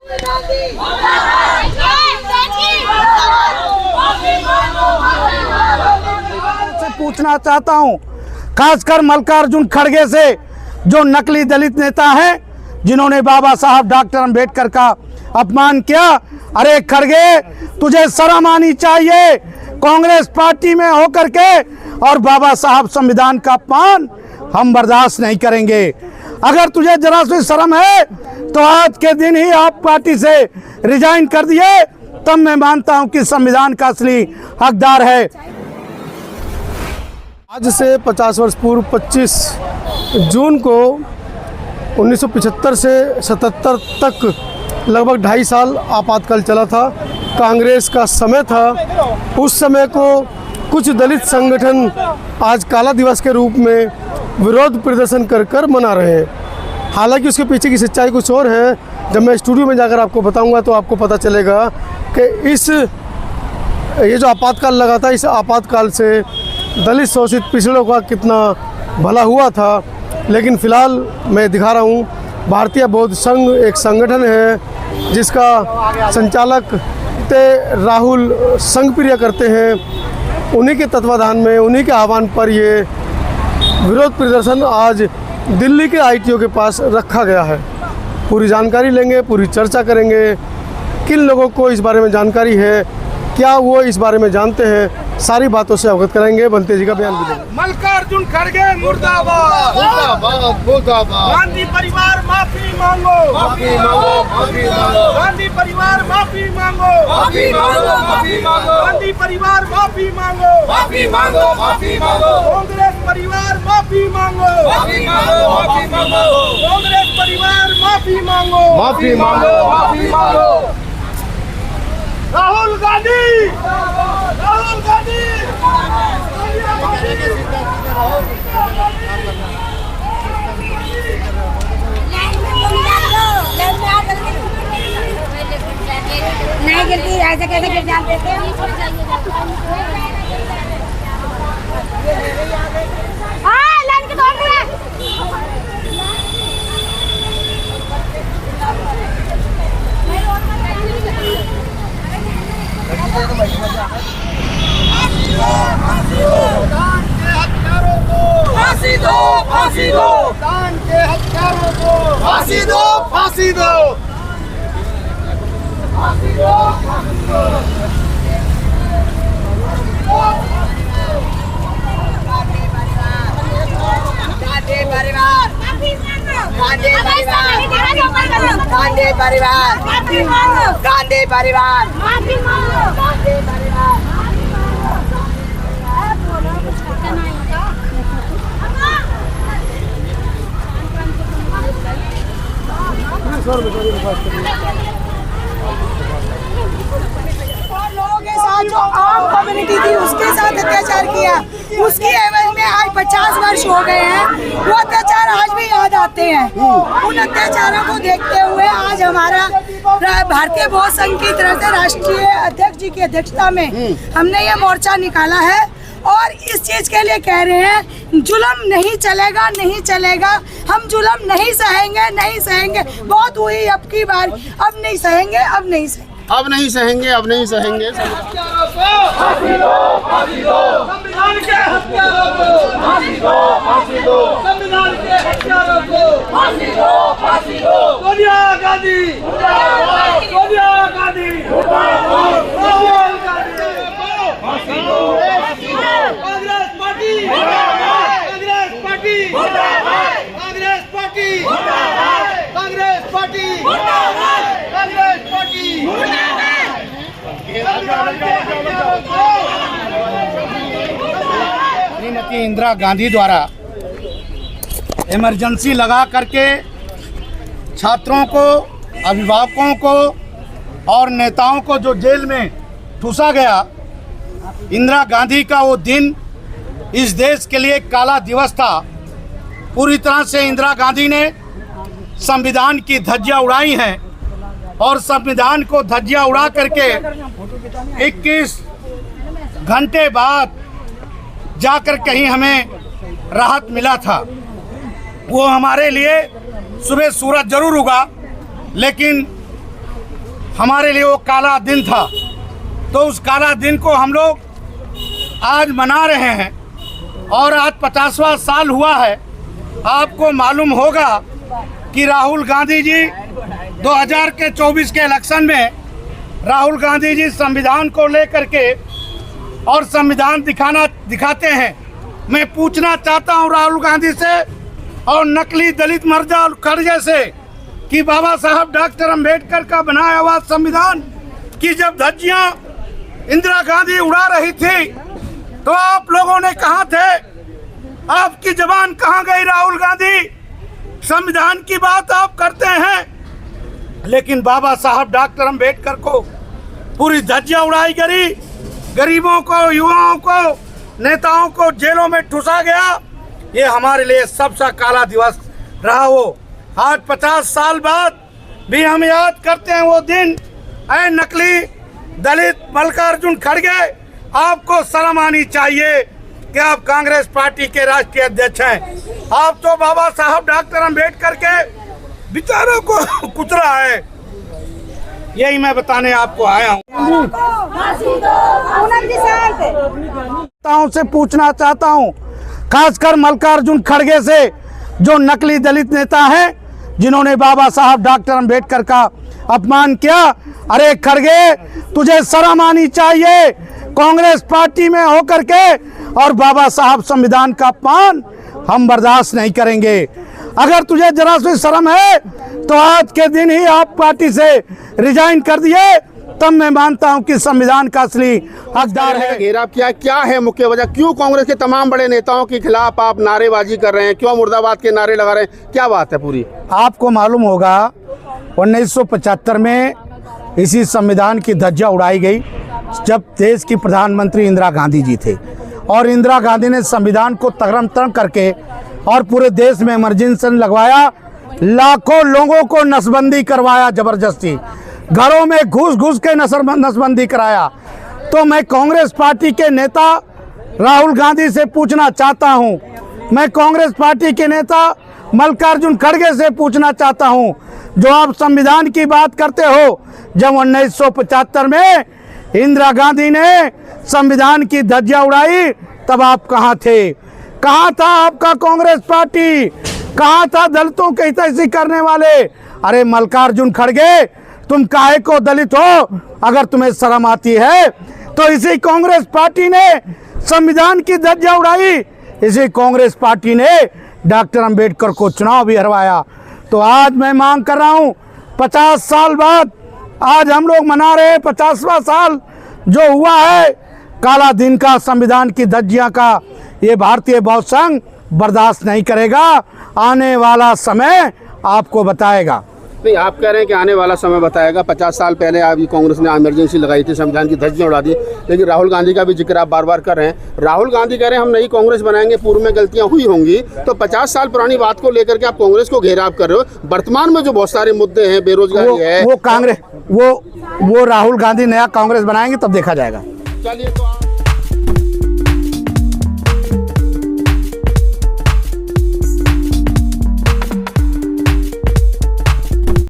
से पूछना चाहता हूं, खासकर मल्लिकार्जुन खड़गे से, जो नकली दलित नेता हैं, जिन्होंने बाबा साहब डॉक्टर अंबेडकर का अपमान किया। अरे खड़गे, तुझे शर्म आनी चाहिए कांग्रेस पार्टी में होकर के, और बाबा साहब संविधान का अपमान हम बर्दाश्त नहीं करेंगे। अगर तुझे जरा सी शर्म है तो आज के दिन ही आप पार्टी से रिजाइन कर दिए, तब मैं मानता हूं कि संविधान का असली हकदार है। आज से 50 वर्ष पूर्व 25 जून को 1975 से 77 तक लगभग 2.5 साल आपातकाल चला था। कांग्रेस का समय था। उस समय को कुछ दलित संगठन आज काला दिवस के रूप में विरोध प्रदर्शन कर मना रहे हैं। हालांकि उसके पीछे की सच्चाई कुछ और है। जब मैं स्टूडियो में जाकर आपको बताऊंगा तो आपको पता चलेगा कि ये जो आपातकाल लगा था, इस आपातकाल से दलित शोषित पिछड़ों का कितना भला हुआ था। लेकिन फ़िलहाल मैं दिखा रहा हूँ, भारतीय बौद्ध संघ एक संगठन है जिसका संचालक राहुल संघप्रिय करते हैं। उन्हीं के तत्वाधान में, उन्हीं के आह्वान पर ये विरोध प्रदर्शन आज दिल्ली के ITO के पास रखा गया है। पूरी जानकारी लेंगे, पूरी चर्चा करेंगे, किन लोगों को इस बारे में जानकारी है, क्या वो इस बारे में जानते हैं, सारी बातों से अवगत कराएंगे। बनते जी का बयान भी देंगे। मल्लिकार्जुन खड़गे मुर्दाबाद, मुर्दाबाद, मुर्दाबाद। गांधी परिवार माफी मांगो, माफी मांगो, माफी मांगो। गांधी परिवार माफी मांगो, माफी मांगो, माफी मांगो। गांधी परिवार माफी मांगो, माफी मांगो, माफी मांगो। कांग्रेस परिवार माफी मांगो, माफी मांगो, माफी मांगो। कांग्रेस परिवार माफी मांगो, माफी मांगो, माफी मांगो। राहुल गांधी, राहुल गांधी, नहीं गिरती, ऐसे कैसे गिर जाते थे? हाँ, लाइन के दौड़ रहे हैं। फांसी दो, फांसी दो। कान के हत्यारों को फांसी दो, फांसी दो। फांसी दो, फांसी दो। गांधी परिवार, गांधी परिवार, गांधी परिवार, गांधी परिवार, गांधी परिवार। लोगों के साथ जो आम कम्युनिटी थी उसके साथ अत्याचार किया, उसकी एवज में आज 50 वर्ष हो गए हैं। वो अत्याचार आज भी याद आते हैं। उन अत्याचारों को देखते हुए आज हमारा भारतीय बौद्ध संघ की तरफ से राष्ट्रीय अध्यक्ष जी की अध्यक्षता में हमने ये मोर्चा निकाला है और इस चीज के लिए कह रहे हैं, जुल्म नहीं चलेगा, नहीं चलेगा। हम जुल्म नहीं सहेंगे, नहीं सहेंगे। बहुत हुई अब की बार, अब नहीं सहेंगे, अब नहीं सहेंगे, अब नहीं सहेंगे, अब नहीं सहेंगे। फांसी दो, फांसी दो। संविधान के हत्यारों को फांसी दो, फांसी दो। संविधान के हत्यारों को फांसी दो, फांसी दो। सोनिया गांधी, सोनिया गांधी, राहुल गांधी, फांसी दो, फांसी दो। Congress party, Congress party, Congress party, Congress party, Congress party. Shrimati Indira Gandhi द्वारा इमरजेंसी लगा करके छात्रों को, अभिभावकों को और नेताओं को जो जेल में ठूसा गया, इंदिरा गांधी का वो दिन इस देश के लिए काला दिवस था। पूरी तरह से इंदिरा गांधी ने संविधान की धज्जियां उड़ाई हैं और संविधान को धज्जियां उड़ा करके 21 घंटे बाद जाकर कहीं हमें राहत मिला था। वो हमारे लिए सुबह सूरज जरूर उगा, लेकिन हमारे लिए वो काला दिन था। तो उस काला दिन को हम लोग आज मना रहे हैं और आज 50वां साल हुआ है। आपको मालूम होगा कि राहुल गांधी जी 2024 के इलेक्शन में राहुल गांधी जी संविधान को लेकर के और संविधान दिखाते हैं। मैं पूछना चाहता हूं राहुल गांधी से और नकली दलित मर्दा और खड़गे से कि बाबा साहब डॉक्टर अंबेडकर का बनाया हुआ संविधान की जब धज्जियां इंदिरा गांधी उड़ा रही थी तो आप लोगों ने कहाँ थे? आपकी जबान कहाँ गई राहुल गांधी? संविधान की बात आप करते हैं लेकिन बाबा साहब डॉक्टर अंबेडकर को पूरी धज्जियां उड़ाई गई। गरीबों को, युवाओं को, नेताओं को जेलों में ठुसा गया। ये हमारे लिए सबसे काला दिवस रहा। वो आज 50 साल बाद भी हम याद करते हैं वो दिन। ऐ नकली दलित मल्लिकार्जुन खड़गे, आपको शर्म आनी चाहिए कि आप कांग्रेस पार्टी के राष्ट्रीय अध्यक्ष हैं। आप तो बाबा साहब डॉक्टर अंबेडकर के विचारों को कुचला है। यही मैं बताने आपको आया हूँ। से पूछना चाहता हूँ, खासकर मल्लिकार्जुन खड़गे से, जो नकली दलित नेता हैं जिन्होंने बाबा साहब डॉक्टर अंबेडकर का अपमान किया। अरे खड़गे, तुझे शर्म आनी चाहिए कांग्रेस पार्टी में होकर के। और बाबा साहब संविधान का अपमान हम बर्दाश्त नहीं करेंगे। अगर तुझे जरा सी शर्म है तो आज के दिन ही आप पार्टी से रिजाइन कर दिए, तब मैं मानता हूं कि संविधान का असली हकदार है। घेराव किया, क्या है मुख्य वजह? क्यों कांग्रेस के तमाम बड़े नेताओं के खिलाफ आप नारेबाजी कर रहे हैं? क्यों मुर्दाबाद के नारे लगा रहे हैं? क्या बात है पूरी? आपको मालूम होगा 1975 में इसी संविधान की धज्जियां उड़ाई गई जब देश की प्रधानमंत्री इंदिरा गांधी जी थे। और इंदिरा गांधी ने संविधान को तगड़म करके और पूरे देश में इमरजेंसी लगवाया। लाखों लोगों को नसबंदी करवाया, जबरदस्ती घरों में घुस के नसबंदी कराया। तो मैं कांग्रेस पार्टी के नेता राहुल गांधी से पूछना चाहता हूं, मैं कांग्रेस पार्टी के नेता मल्लिकार्जुन खड़गे से पूछना चाहता हूं, जो आप संविधान की बात करते हो, जब 1975 में इंदिरा गांधी ने संविधान की धज्जियां उड़ाई तब आप कहां थे? कहां था आपका कांग्रेस पार्टी? कहां था दलितों के हितैषी करने वाले? अरे मल्लिकार्जुन खड़गे, तुम काहे को दलित हो? अगर तुम्हें शर्म आती है तो इसी कांग्रेस पार्टी ने संविधान की धज्जियां उड़ाई, इसी कांग्रेस पार्टी ने डॉक्टर अंबेडकर को चुनाव भी हरवाया। तो आज मैं मांग कर रहा हूं, 50 साल बाद आज हम लोग मना रहे हैं 50वां साल जो हुआ है काला दिन का, संविधान की धज्जियां का। ये भारतीय बौद्ध संघ बर्दाश्त नहीं करेगा। आने वाला समय आपको बताएगा। नहीं, आप कह रहे हैं कि आने वाला समय बताएगा। 50 साल पहले आपकी कांग्रेस ने इमरजेंसी लगाई थी, संविधान की धज्जियां उड़ा दी, लेकिन राहुल गांधी का भी जिक्र आप बार बार कर रहे हैं। राहुल गांधी कह रहे हैं हम नई कांग्रेस बनाएंगे, पूर्व में गलतियां हुई होंगी। तो 50 साल पुरानी बात को लेकर के आप कांग्रेस को घेराव कर रहे हो। वर्तमान में जो बहुत सारे मुद्दे हैं, बेरोजगारी है, वो कांग्रेस वो राहुल गांधी नया कांग्रेस बनाएंगे तब देखा जाएगा। चलिए तो